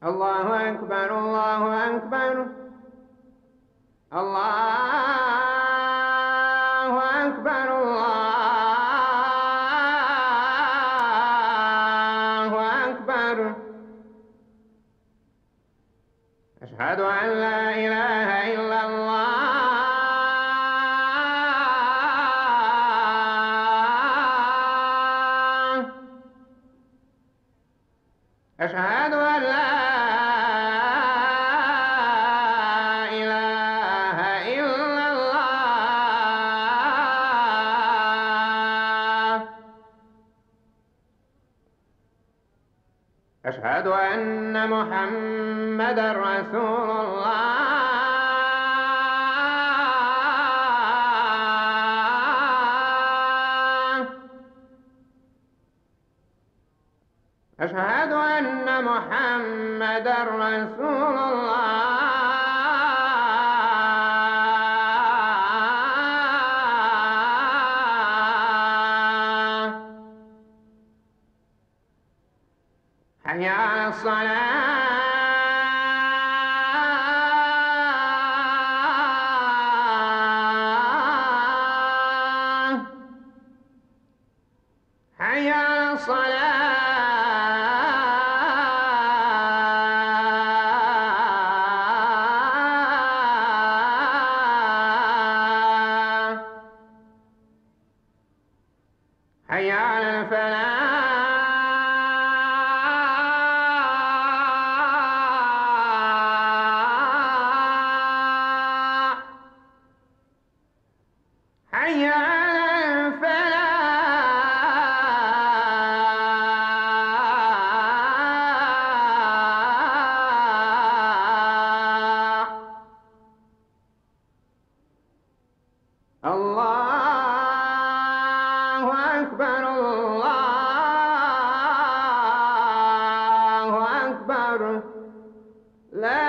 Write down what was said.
الله أكبر الله أكبر الله أكبر الله أكبر. أشهد أن لا إله إلا الله. أشهد أن لا إله إلا الله. أشهد أن محمدا رسول الله. أشهد أن محمدا رسول الله. حي على الصلاة. حي على الصلاة. حي على الفلاح. حي على الفلاح. الله أكبر الله أكبر. لا